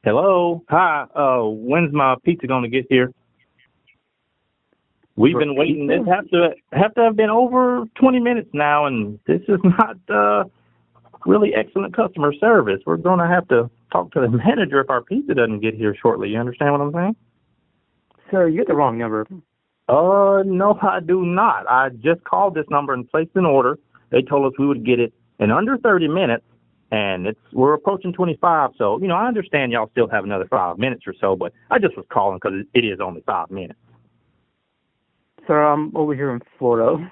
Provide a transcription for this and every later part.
Hello. Hi. When's my pizza gonna get here? We've Your been waiting. This pizza? have to have been over 20 minutes now, and this is not really excellent customer service. We're gonna have to talk to the manager if our pizza doesn't get here shortly. You understand what I'm saying? Sir, you get the wrong number. No, I do not. I just called this number and placed an order. They told us we would get it in under 30 minutes, and we're approaching 25. So I understand y'all still have another 5 minutes or so, but I just was calling because it is only 5 minutes. Sir, I'm over here in Florida.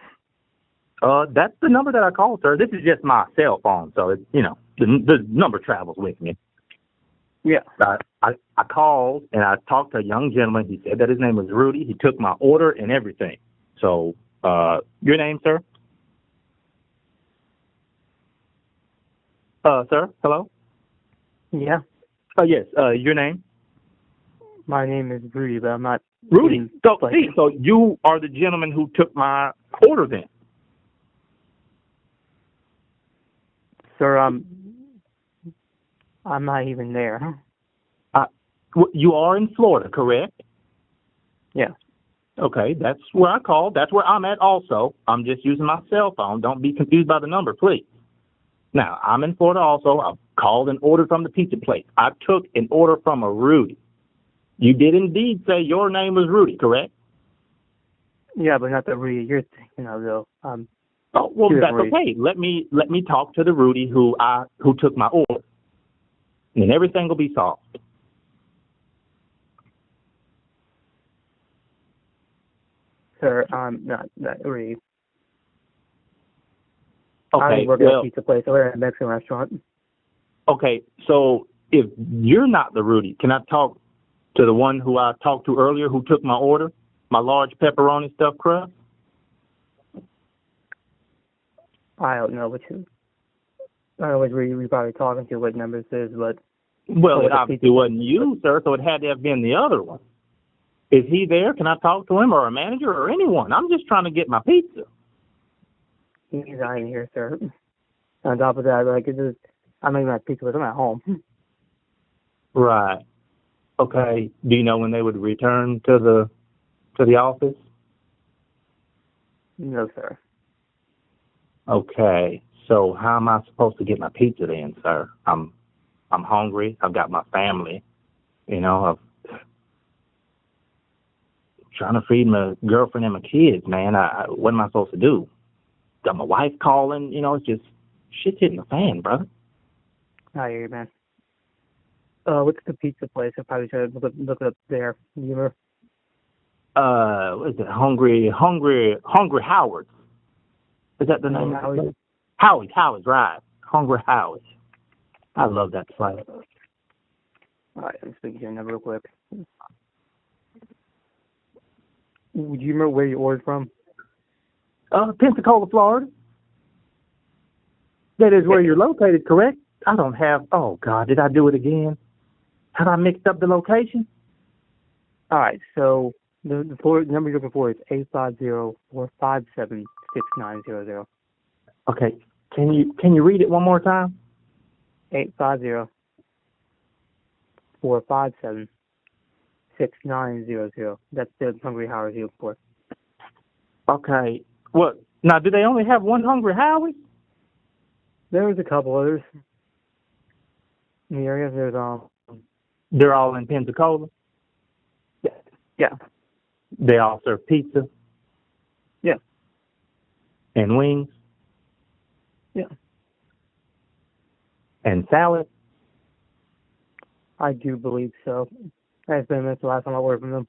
That's the number that I called, sir. This is just my cell phone, so the number travels with me. Yeah. I called and I talked to a young gentleman. He said that his name was Rudy. He took my order and everything. So, your name, sir? Sir, hello? Yeah. Yes, your name? My name is Rudy, but I'm not... Rudy. So you are the gentleman who took my order then? Sir, I'm not even there. You are in Florida, correct? Yeah. Okay, that's where I called. That's where I'm at also. I'm just using my cell phone. Don't be confused by the number, please. Now, I'm in Florida also. I've called and ordered from the pizza place. I took an order from a Rudy. You did indeed say your name was Rudy, correct? Yeah, but not the Rudy you're thinking of, though. Oh, well, that's Rudy. okay. Let me talk to the Rudy who took my order, and everything will be solved. Sir, not Rudy. Okay, I work at a pizza place. I work at a Mexican restaurant. Okay, so if you're not the Rudy, can I talk to the one who I talked to earlier who took my order, my large pepperoni stuffed crust? I don't know which... I don't know which Rudy you're probably talking to, what number this is, but... Well, it obviously wasn't you, sir, so it had to have been the other one. Is he there? Can I talk to him or a manager or anyone? I'm just trying to get my pizza. He's not in here, sir. On top of that, I'm making my pizza, but I'm at home. Right. Okay. Do you know when they would return to the office? No, sir. Okay. So how am I supposed to get my pizza then, sir? I'm hungry. I've got my family. I'm trying to feed my girlfriend and my kids, man. What am I supposed to do? Got my wife calling. It's just shit's hitting the fan, brother. I hear you, man. What's the pizza place? I probably should look it up there. What is it? Hungry Howard. Is that the name? Howie's, right. Hungry Howie's. I love that place. All right, I'm speaking to your number real quick. Do you remember where you ordered from? Pensacola, Florida. That is where you're located, correct? I don't have... Oh, God, did I do it again? Have I mixed up the location? All right, so the number you're looking for is 850-457-6900. Okay, can you read it one more time? 850-457-6900. That's the Hungry Howard you're looking for. Okay. What? Now, do they only have one Hungry Howie? There's a couple others in the area. They're all in Pensacola? Yeah. They all serve pizza? Yeah. And wings? Yeah. And salad? I do believe so. It's been the last time I ordered from them.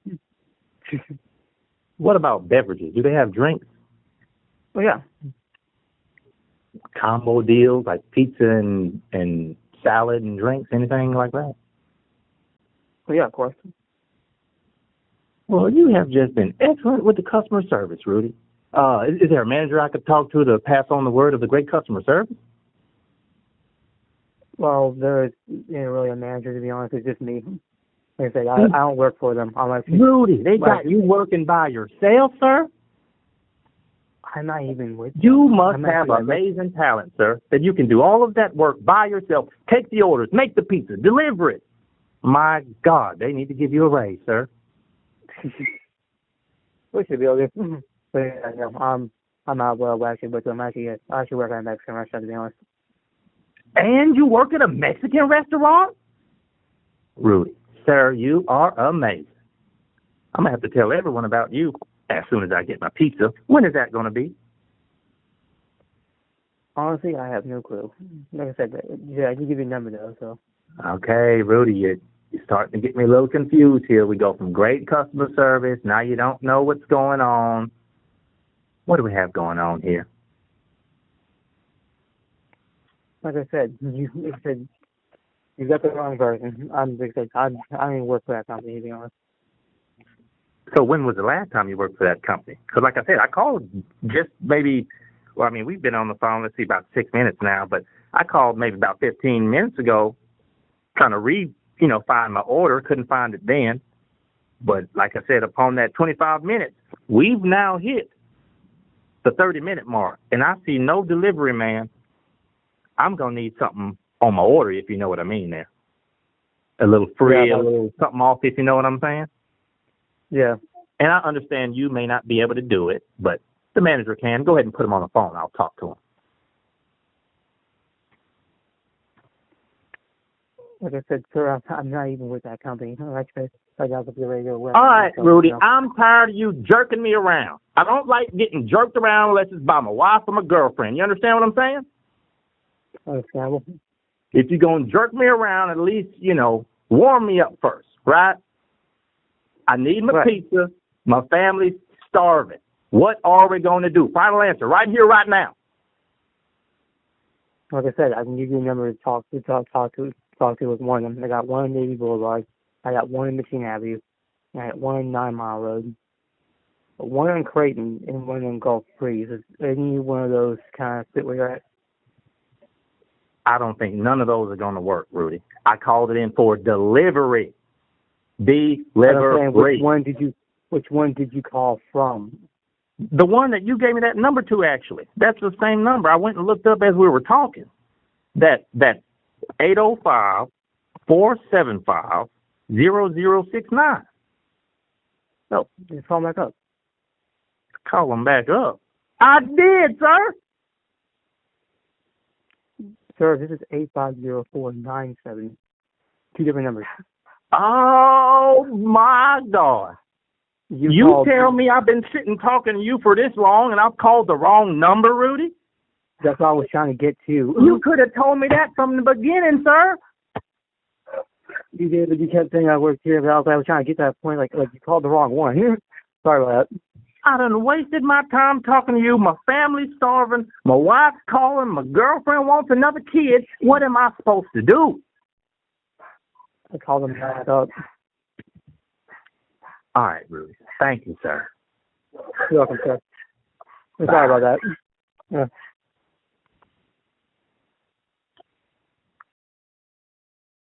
What about beverages? Do they have drinks? Oh, yeah. Combo deals like pizza and salad and drinks, anything like that? Oh, yeah, of course. Well, you have just been excellent with the customer service, Rudy. Is there a manager I could talk to pass on the word of the great customer service? Well, there isn't really a manager, to be honest. It's just me. Like I said, I don't work for them. Rudy, they got you working by yourself, sir? I'm not even with you. Must have amazing talent, sir, that you can do all of that work by yourself, take the orders, make the pizza, deliver it. My God, they need to give you a raise, sir. We should be able to. But yeah, no, I'm out well actually, but I actually work at a Mexican restaurant to be honest. And you work at a Mexican restaurant? Rudy, sir, you are amazing. I'm going to have to tell everyone about you as soon as I get my pizza. When is that going to be? Honestly, I have no clue. Like I said, yeah, I can give you a number though. So. Okay, Rudy, you're starting to get me a little confused here. We go from great customer service. Now you don't know what's going on. What do we have going on here? Like I said, you got the wrong version. I don't even work for that company to be honest. So when was the last time you worked for that company? Because like I said, I called just maybe, well, I mean, we've been on the phone, let's see, about 6 minutes now, but I called maybe about 15 minutes ago trying to find my order. Couldn't find it then. But like I said, upon that 25 minutes, we've now hit the 30-minute mark, and I see no delivery man. I'm going to need something on my order, if you know what I mean there. A little free, Yeah, a little something off, if you know what I'm saying. Yeah. And I understand you may not be able to do it, but the manager can. Go ahead and put him on the phone. I'll talk to him. Like I said, sir, I'm not even with that company. I got with the radio. All right, Rudy, I'm tired of you jerking me around. I don't like getting jerked around unless it's by my wife or my girlfriend. You understand what I'm saying? Understandable. If you're going to jerk me around, at least, warm me up first, right? I need my pizza. My family's starving. What are we going to do? Final answer, right here, right now. Like I said, I can give you a number to talk to with one of them. I got one in Navy Boulevard. I got one in Machine Avenue. And I got one in 9 Mile Road. One in Creighton and one in Gulf Breeze. Is any one of those kind of fit where you're at? I don't think none of those are going to work, Rudy. I called it in for delivery. Delivery. Which one did you call from? The one that you gave me that number to, actually. That's the same number. I went and looked up as we were talking. That 805-475-0069. No, just call back up. Call them back up. I did, sir. Sir, this is 850-497. Two different numbers. Oh, my God. You tell me I've been sitting talking to you for this long and I've called the wrong number, Rudy? That's what I was trying to get to. You could have told me that from the beginning, sir. You did, but you kept saying I worked here, but I was trying to get to that point, like you called the wrong one. Sorry about that. I done wasted my time talking to you. My family's starving. My wife's calling. My girlfriend wants another kid. What am I supposed to do? I called them back up. All right, Rudy. Thank you, sir. You're welcome, sir. Sorry about that. Yeah.